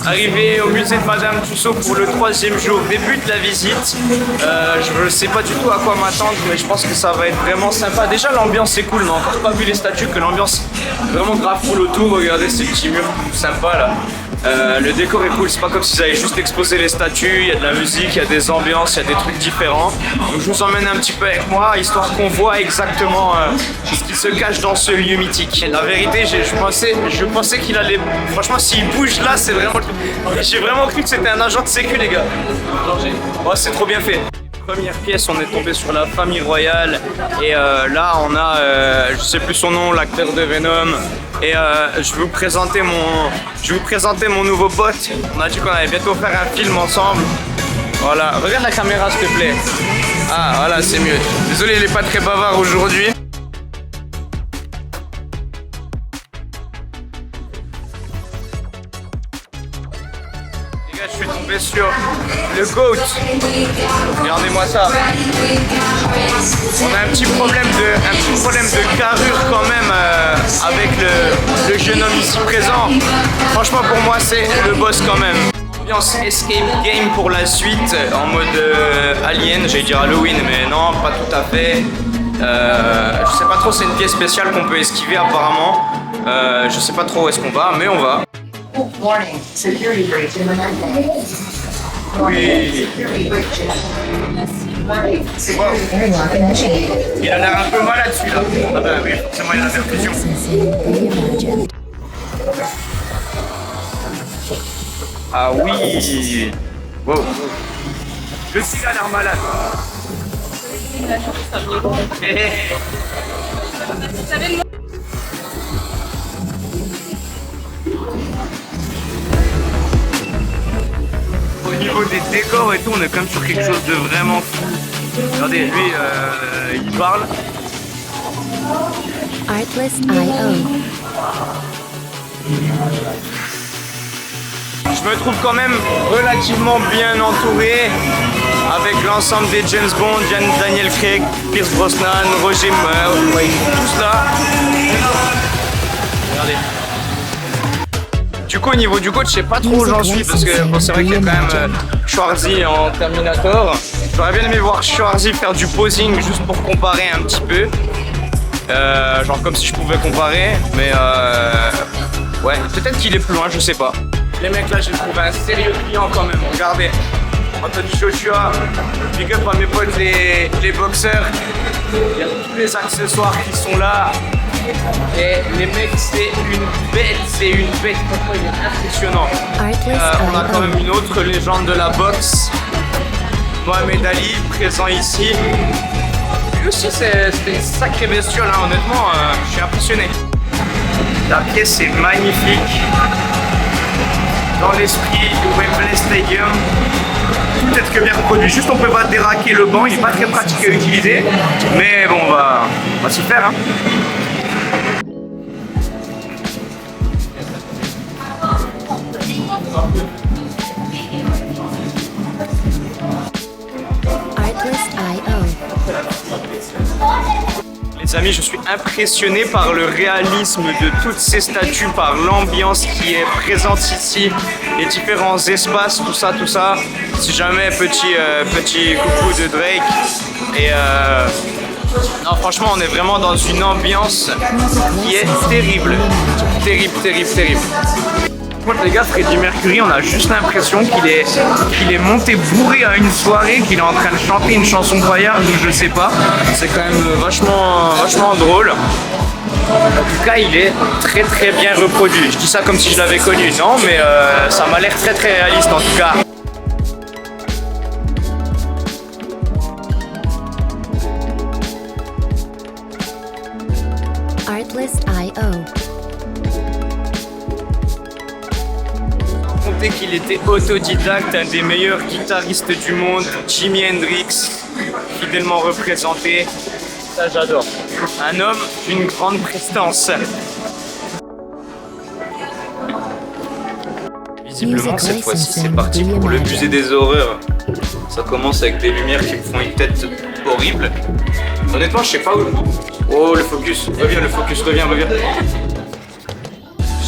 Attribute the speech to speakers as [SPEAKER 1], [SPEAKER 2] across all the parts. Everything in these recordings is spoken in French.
[SPEAKER 1] Arrivé au musée de Madame Tussauds pour le 3e jour, début de la visite. Je ne sais pas du tout à quoi m'attendre, mais je pense que ça va être vraiment sympa. Déjà l'ambiance est cool, on n'a encore pas vu les statues, que l'ambiance est vraiment grave cool autour. Regardez ces petits murs sympas là. Le décor est cool, c'est pas comme s'ils avaient juste exposé les statues, il y a de la musique, il y a des ambiances, il y a des trucs différents. Donc je vous emmène un petit peu avec moi, histoire qu'on voit exactement ce qui se cache dans ce lieu mythique. La vérité, je pensais qu'il allait... Franchement, s'il bouge là, c'est vraiment... J'ai vraiment cru que c'était un agent de sécu, les gars. Oh, c'est trop bien fait. Première pièce, on est tombé sur la famille royale et là on a, je sais plus son nom, l'acteur de Venom et je vais vous présenter mon nouveau pote. On a dit qu'on allait bientôt faire un film ensemble. Voilà, regarde la caméra s'il te plaît. Ah voilà, c'est mieux. Désolé, il est pas très bavard aujourd'hui. Je suis tombé sur le GOAT. Regardez-moi ça. On a un petit problème de carrure quand même avec le jeune homme ici présent. Franchement pour moi c'est le boss quand même. Ambiance escape game pour la suite en mode Alien, j'allais dire Halloween mais non pas tout à fait. Je sais pas trop, c'est une pièce spéciale qu'on peut esquiver apparemment. Je sais pas trop où est-ce qu'on va mais on va.
[SPEAKER 2] Warning, security breach in the network.
[SPEAKER 1] Oui.
[SPEAKER 2] Warning, security airlock initiated.
[SPEAKER 1] Il a l'air un peu malade celui-là. Ah bah oui, forcément il a la percussion. Ah oui. Wow. Le celui-là a l'air malade. Au niveau des décors et tout, on est quand même sur quelque chose de vraiment fou. Regardez, lui, il parle.
[SPEAKER 3] Artlist.io.
[SPEAKER 1] Je me trouve quand même relativement bien entouré avec l'ensemble des James Bond, Daniel Craig, Pierce Brosnan, Roger Moore, ouais, tous là. Regardez. Du coup, au niveau du coach, je sais pas trop où j'en suis parce que bon, c'est vrai qu'il y a quand même Schwarzy en Terminator. J'aurais bien aimé voir Schwarzy faire du posing juste pour comparer un petit peu. Genre comme si je pouvais comparer, mais ouais, peut-être qu'il est plus loin, je sais pas. Les mecs là, j'ai trouvé un sérieux client quand même, regardez. Anthony Joshua, big up à mes potes les boxeurs. Il y a tous les accessoires qui sont là. Et les mecs, c'est une bête, pourquoi il est impressionnant. On a quand même une autre légende de la boxe, Mohamed Ali, présent ici. Lui aussi, c'est une sacrée bestiole, hein. Honnêtement, je suis impressionné. La pièce est magnifique, dans l'esprit du Wembley Stadium. Peut-être que bien reproduit, juste on peut pas déraquer le banc, il est pas très pratique à utiliser, mais bon, on va s'y faire, hein. Les amis, je suis impressionné par le réalisme de toutes ces statues, par l'ambiance qui est présente ici, les différents espaces, tout ça. Si jamais petit coucou de Drake. Et non, franchement, on est vraiment dans une ambiance qui est terrible. Terrible. Les gars, Freddie Mercury, on a juste l'impression qu'il est monté bourré à une soirée, qu'il est en train de chanter une chanson paillarde ou je sais pas. C'est quand même vachement drôle. En tout cas, il est très bien reproduit. Je dis ça comme si je l'avais connu, non, mais ça m'a l'air très réaliste en tout cas.
[SPEAKER 3] Artlist.io.
[SPEAKER 1] Qu'il était autodidacte, un des meilleurs guitaristes du monde, Jimi Hendrix, fidèlement représenté. Ça, j'adore. Un homme d'une grande prestance. Visiblement, cette fois-ci, c'est parti pour le musée des horreurs. Ça commence avec des lumières qui me font une tête horrible. Honnêtement, je sais pas où. Oh, le focus. Reviens.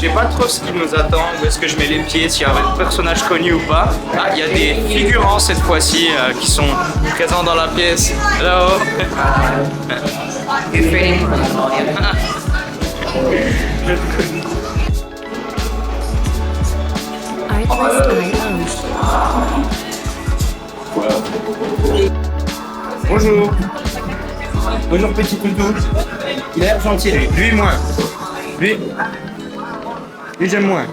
[SPEAKER 1] sais pas trop ce qui nous attend, où est-ce que je mets les pieds, s'il y a un personnage connu ou pas. Ah, il y a des figurants cette fois-ci qui sont présents dans la pièce. Hello.
[SPEAKER 3] Artlist.io.
[SPEAKER 1] Bonjour. Bonjour petit toutou. Il a l'air gentil lui. Lui moins. Lui j'aime moins.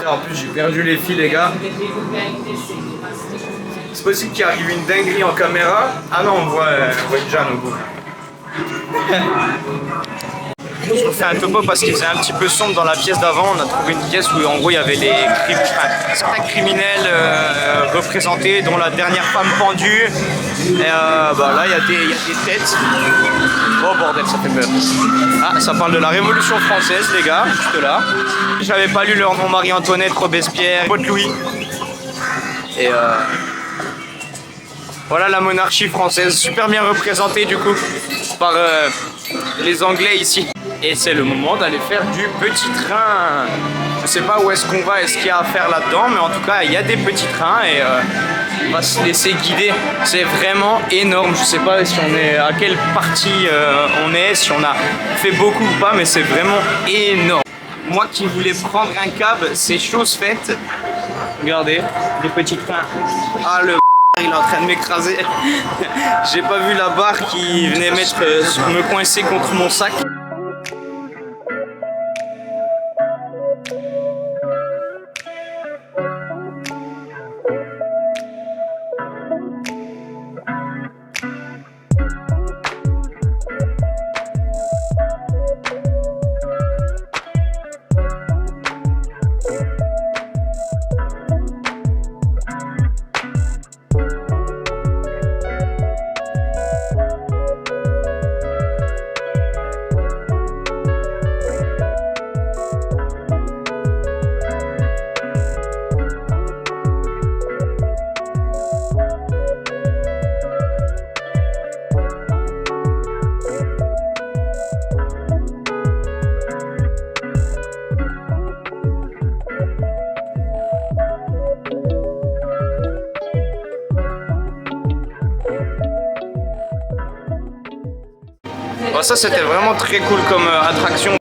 [SPEAKER 1] En plus j'ai perdu les fils les gars. C'est possible qu'il arrive une dinguerie en caméra. Ah non on voit Jeanne au bout. Je refais un topo parce qu'il faisait un petit peu sombre dans la pièce d'avant. On a trouvé une pièce où en gros il y avait certains criminels représentés, dont la dernière femme pendue. Et là il y a des têtes. Oh bordel, ça fait peur. Ah, ça parle de la Révolution française les gars, juste là. J'avais pas lu leur nom, Marie-Antoinette, Robespierre, Pote Louis. Et voilà la monarchie française, super bien représentée du coup par les Anglais ici. Et c'est le moment d'aller faire du petit train. Je sais pas où est-ce qu'on va, est-ce qu'il y a à faire là-dedans, mais en tout cas il y a des petits trains et on va se laisser guider. C'est vraiment énorme, je sais pas si on est à quelle partie on est, si on a fait beaucoup ou pas, mais c'est vraiment énorme. Moi qui voulais prendre un cab, c'est chose faite. Regardez, des petits trains. Ah le il est en train de m'écraser. J'ai pas vu la barre qui venait me coincer contre mon sac. Bon, ça c'était vraiment très cool comme attraction.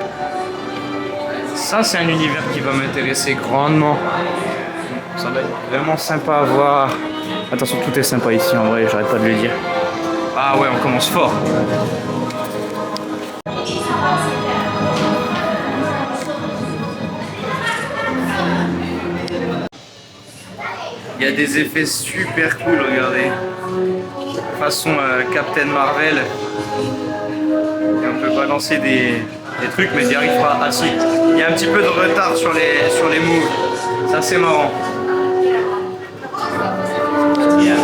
[SPEAKER 1] Ça c'est un univers qui va m'intéresser grandement. Ça va être vraiment sympa à voir. Attention, tout est sympa ici en vrai, j'arrête pas de le dire. Ah ouais, on commence fort. Il y a des effets super cool, regardez. Façon Captain Marvel. Et on peut balancer des trucs, mais j'y arrive pas. Ah si, il y a un petit peu de retard sur les moves. Ça c'est marrant. Yeah.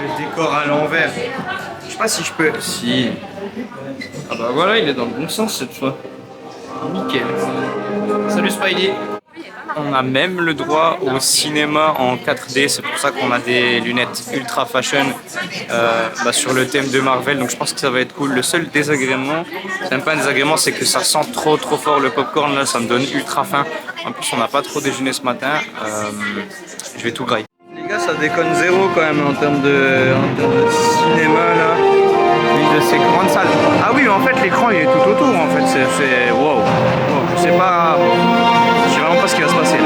[SPEAKER 1] Le décor à l'envers. Je sais pas si je peux. Si. Ah bah voilà, il est dans le bon sens cette fois. Nickel. Salut Spidey. On a même le droit au cinéma en 4D, c'est pour ça qu'on a des lunettes ultra fashion sur le thème de Marvel, donc je pense que ça va être cool. Le seul désagrément, c'est même pas un désagrément, c'est que ça sent trop fort le popcorn là, ça me donne ultra faim. En plus on n'a pas trop déjeuné ce matin, je vais tout grailler. Les gars, ça déconne zéro quand même en termes de cinéma là. Une de ces grandes salles. Ah oui, mais en fait l'écran il est tout autour en fait, c'est wow. Je sais pas. Je sais vraiment pas ce qui va se passer là.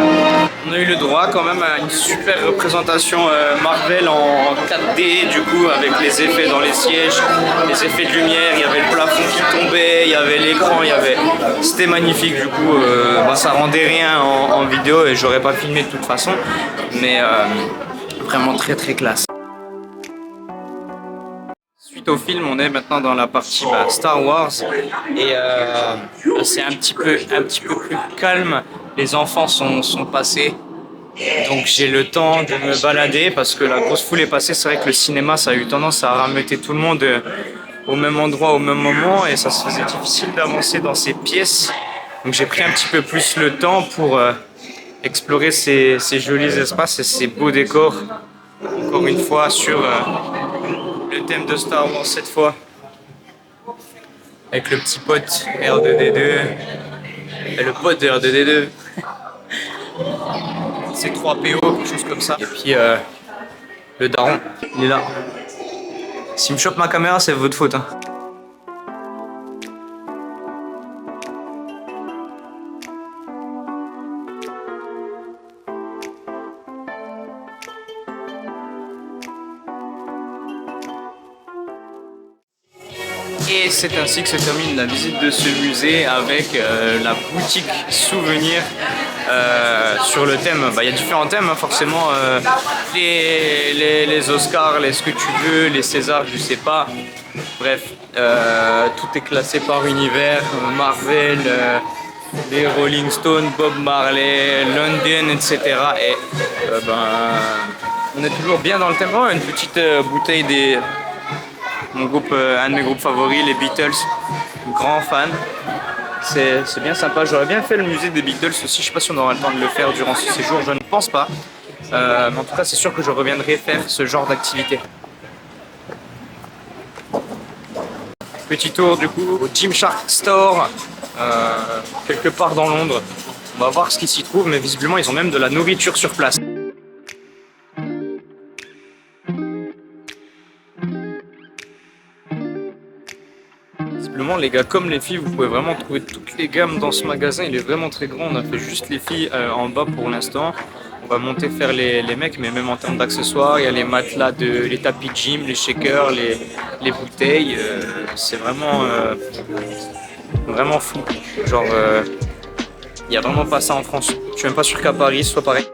[SPEAKER 1] On a eu le droit quand même à une super représentation Marvel en 4D du coup, avec les effets dans les sièges, les effets de lumière, il y avait le plafond qui tombait, il y avait l'écran, c'était magnifique du coup. Ça rendait rien en vidéo et j'aurais pas filmé de toute façon, mais vraiment très classe. Suite au film, on est maintenant dans la partie Star Wars et c'est un petit peu plus calme. Les enfants sont passés, donc j'ai le temps de me balader parce que la grosse foule est passée. C'est vrai que le cinéma, ça a eu tendance à rameuter tout le monde au même endroit, au même moment, et ça se faisait difficile d'avancer dans ces pièces. Donc j'ai pris un petit peu plus le temps pour explorer ces jolis espaces et ces beaux décors. Encore une fois sur le thème de Star Wars cette fois. Avec le petit pote R2D2 et le pote de R2D2. C'est 3PO, quelque chose comme ça. Et puis le daron, il est là. S'il me chope ma caméra, c'est votre faute. Hein. Et c'est ainsi que se termine la visite de ce musée avec la boutique souvenir sur le thème. Il y a différents thèmes, hein, forcément. Les Oscars, ce que tu veux, les Césars, je sais pas. Bref, tout est classé par univers, Marvel, les Rolling Stones, Bob Marley, London, etc. Et on est toujours bien dans le thème. Oh, une petite bouteille des... Mon groupe, un de mes groupes favoris, les Beatles, grand fan. C'est bien sympa. J'aurais bien fait le musée des Beatles aussi. Je sais pas si on aura le temps de le faire durant ce séjour. Je ne pense pas. Mais en tout cas, c'est sûr que je reviendrai faire ce genre d'activité. Petit tour du coup au Gymshark Store, quelque part dans Londres. On va voir ce qui s'y trouve, mais visiblement ils ont même de la nourriture sur place. Visiblement les gars comme les filles, vous pouvez vraiment trouver toutes les gammes dans ce magasin. Il est vraiment très grand, on a fait juste les filles en bas pour l'instant. On va monter faire les mecs, mais même en termes d'accessoires, il y a les matelas, les tapis de gym, les shakers, les bouteilles. C'est vraiment, vraiment fou. Genre, il n'y a vraiment pas ça en France. Je suis même pas sûr qu'à Paris ce soit pareil.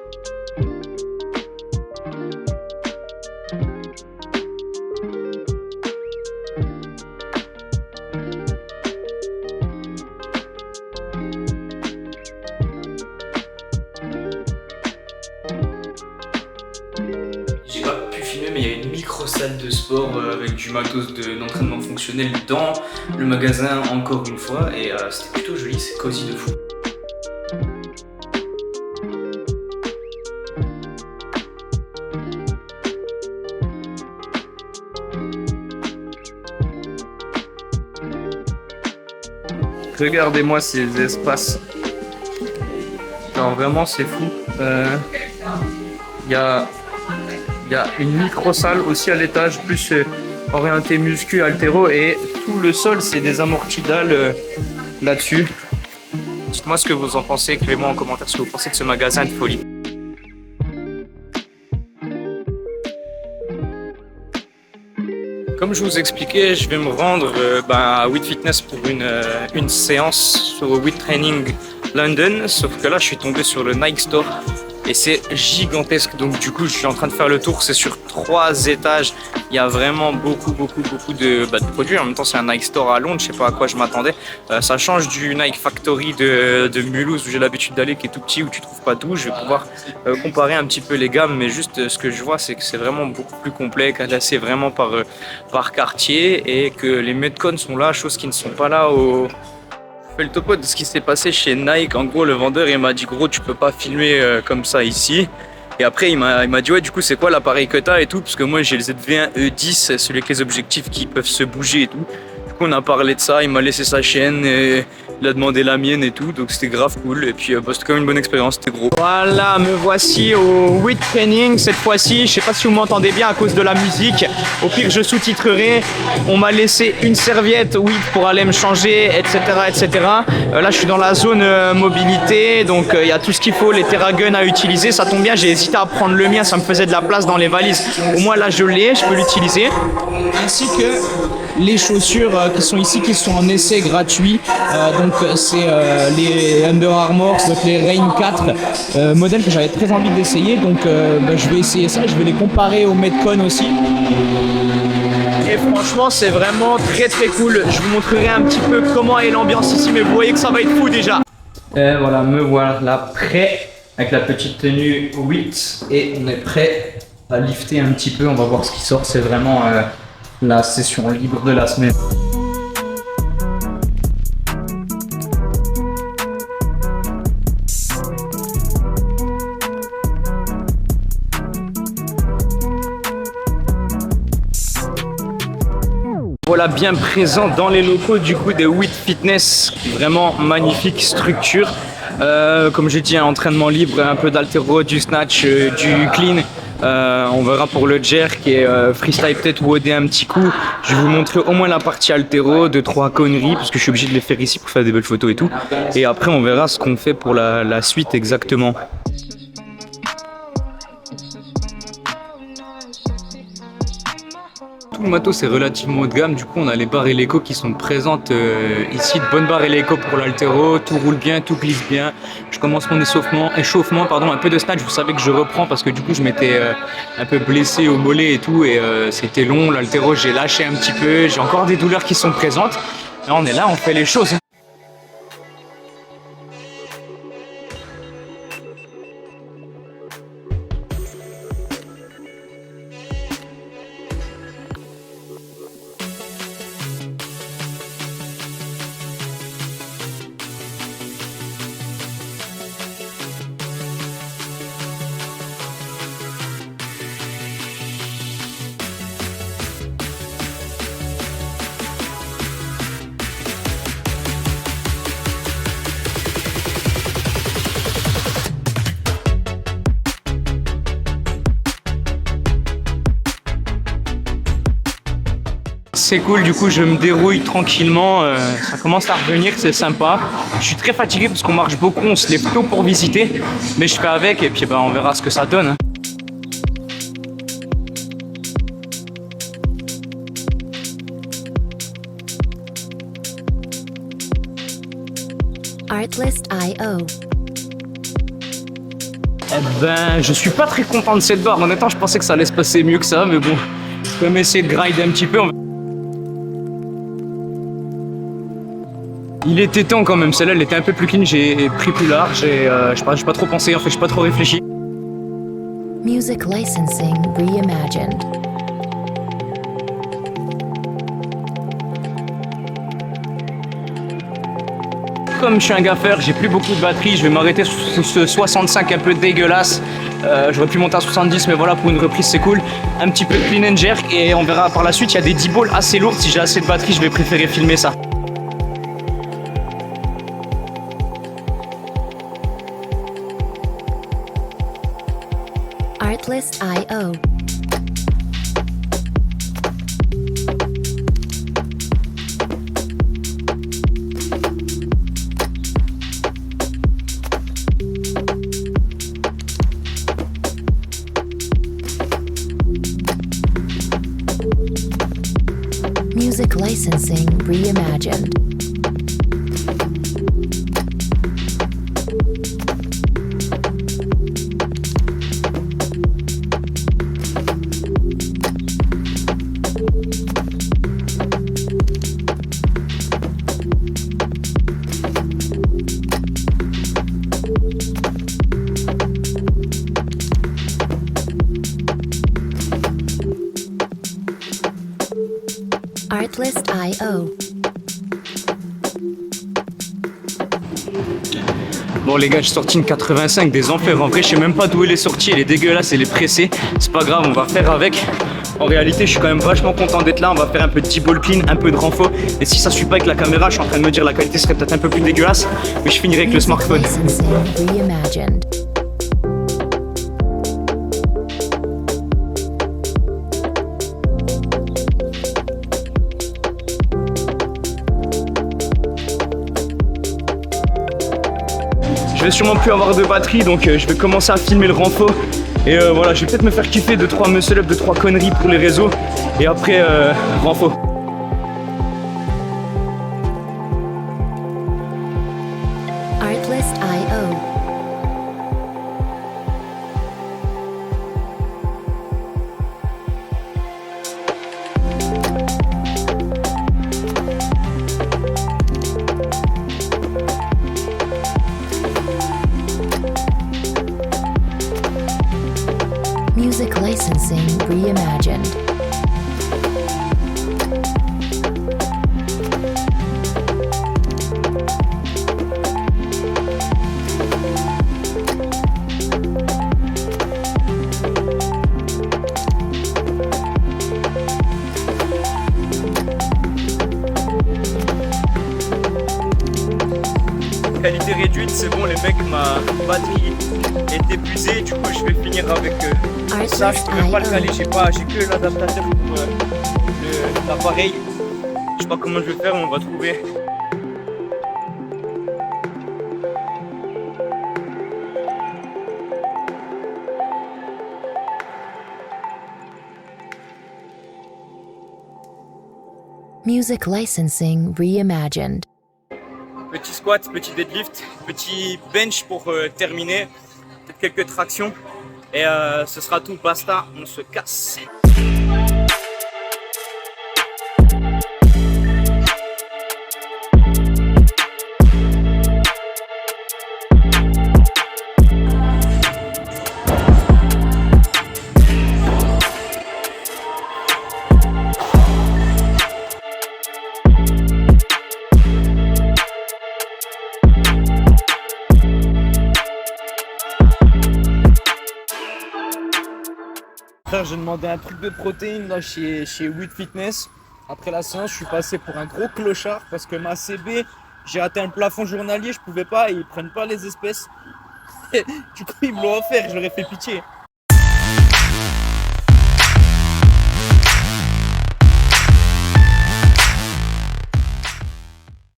[SPEAKER 1] J'ai pas pu filmer, mais il y a une micro-salle de sport avec du matos d'entraînement fonctionnel dans le magasin encore une fois, et c'était plutôt joli, c'est cosy de fou. Regardez-moi ces espaces, genre vraiment c'est fou. Il y a une micro-salle aussi à l'étage, plus orienté muscu, haltéro, et tout le sol c'est des amortis dalles là-dessus. Dites-moi ce que vous en pensez, écrivez-moi en commentaire ce que vous pensez de ce magasin de folie. Comme je vous expliquais, je vais me rendre à WIT Fitness pour une séance sur WIT Training London, sauf que là je suis tombé sur le Nike Store et c'est gigantesque, donc du coup je suis en train de faire le tour. C'est sur 3 étages, il y a vraiment beaucoup de produits. En même temps c'est un Nike Store à Londres, je sais pas à quoi je m'attendais. Ça change du Nike Factory de Mulhouse où j'ai l'habitude d'aller, qui est tout petit, où tu trouves pas tout. Je vais pouvoir comparer un petit peu les gammes, mais juste ce que je vois c'est que c'est vraiment beaucoup plus complet, classé vraiment par quartier, et que les Metcon sont là, chose qui ne sont pas là au... Je fais le topo de ce qui s'est passé chez Nike. En gros, le vendeur il m'a dit gros tu peux pas filmer comme ça ici. Et après il m'a dit ouais du coup c'est quoi l'appareil que t'as et tout, parce que moi j'ai le ZV1 E10, celui avec les objectifs qui peuvent se bouger et tout. Du coup on a parlé de ça, il m'a laissé sa chaîne et il a demandé la mienne et tout, donc c'était grave cool. Et puis c'était quand même une bonne expérience, c'était gros. Voilà, me voici au WIT Training cette fois-ci. Je sais pas si vous m'entendez bien à cause de la musique. Au pire je sous-titrerai. On m'a laissé une serviette WIT pour aller me changer, etc. Là je suis dans la zone mobilité, donc il y a tout ce qu'il faut, les TerraGun à utiliser. Ça tombe bien, j'ai hésité à prendre le mien, ça me faisait de la place dans les valises. Au moins là je l'ai, je peux l'utiliser. Ainsi que les chaussures qui sont ici, qui sont en essai gratuit. Donc c'est les Under Armour, donc les Rain 4, modèle que j'avais très envie d'essayer. Donc je vais essayer ça, je vais les comparer au Metcon aussi. Et franchement c'est vraiment très cool. Je vous montrerai un petit peu comment est l'ambiance ici, mais vous voyez que ça va être fou déjà. Et voilà, me voilà là prêt avec la petite tenue WIT, et on est prêt à lifter un petit peu. On va voir ce qui sort, c'est vraiment la session libre de la semaine. Voilà, bien présent dans les locaux du coup de WIT Fitness, vraiment magnifique structure. Comme j'ai dit, un entraînement libre, un peu d'haltéro, du snatch, du clean. On verra pour le jerk et freestyle peut-être ou OD un petit coup. Je vais vous montrer au moins la partie haltéro, 2-3 conneries parce que je suis obligé de les faire ici pour faire des belles photos et tout. Et après on verra ce qu'on fait pour la suite exactement. Tout le matos est relativement haut de gamme, du coup on a les barres Eleiko qui sont présentes ici, de bonnes barres Eleiko pour l'haltéro, tout roule bien, tout glisse bien. Je commence mon échauffement, un peu de snatch, vous savez que je reprends parce que du coup je m'étais un peu blessé au mollet et tout et c'était long, l'haltéro j'ai lâché un petit peu, j'ai encore des douleurs qui sont présentes. Là on est là, on fait les choses. C'est cool, du coup je me dérouille tranquillement, ça commence à revenir, c'est sympa. Je suis très fatigué parce qu'on marche beaucoup, on se lève tôt pour visiter, mais je fais avec et puis on verra ce que ça donne.
[SPEAKER 3] Artlist.io.
[SPEAKER 1] Je suis pas très content de cette barre, honnêtement je pensais que ça allait se passer mieux que ça, mais bon, je peux même essayer de grinder un petit peu. Il était temps quand même, celle-là elle était un peu plus clean, j'ai pris plus large et j'ai pas trop pensé, en fait j'ai pas trop réfléchi.
[SPEAKER 3] Music licensing reimagined.
[SPEAKER 1] Comme je suis un gaffeur, j'ai plus beaucoup de batterie, je vais m'arrêter sur ce 65 un peu dégueulasse. J'aurais pu monter à 70 mais voilà, pour une reprise c'est cool. Un petit peu de clean and jerk et on verra par la suite, il y a des 10 balls assez lourdes, si j'ai assez de batterie je vais préférer filmer ça.
[SPEAKER 3] Artlist.io. Music licensing reimagined. Artlist.io.
[SPEAKER 1] Bon les gars, j'ai sorti une 85 des enfers. En vrai, je sais même pas d'où elle est sortie. Elle est dégueulasse, elle est pressée. C'est pas grave, on va faire avec. En réalité, je suis quand même vachement content d'être là. On va faire un peu de ball clean, un peu de renfort. Et si ça suit pas avec la caméra, je suis en train de me dire la qualité serait peut-être un peu plus dégueulasse. Mais je finirai avec le smartphone.
[SPEAKER 3] Licensing reimagined.
[SPEAKER 1] Je vais sûrement plus avoir de batterie, donc je vais commencer à filmer le renfort. Et voilà, je vais peut-être me faire kiffer 2-3 muscle-up, 2-3 conneries pour les réseaux. Et après, renfort.
[SPEAKER 3] Artlist.io. Music licensing reimagined.
[SPEAKER 1] réduite, c'est bon, les mecs, ma batterie est épuisée, du coup je vais finir avec ça, je peux même pas le caler, j'ai que l'adaptateur pour l'appareil. Je sais pas comment je vais faire, mais on va trouver.
[SPEAKER 3] Music licensing reimagined.
[SPEAKER 1] Petit squat, petit deadlift, petit bench pour terminer, peut-être quelques tractions et ce sera tout, basta, on se casse. J'ai demandé un truc de protéines là, chez WIT Fitness. Après la séance, je suis passé pour un gros clochard parce que ma CB, j'ai atteint le plafond journalier, je pouvais pas et ils prennent pas les espèces. Du coup, ils me l'ont offert, je leur ai fait pitié.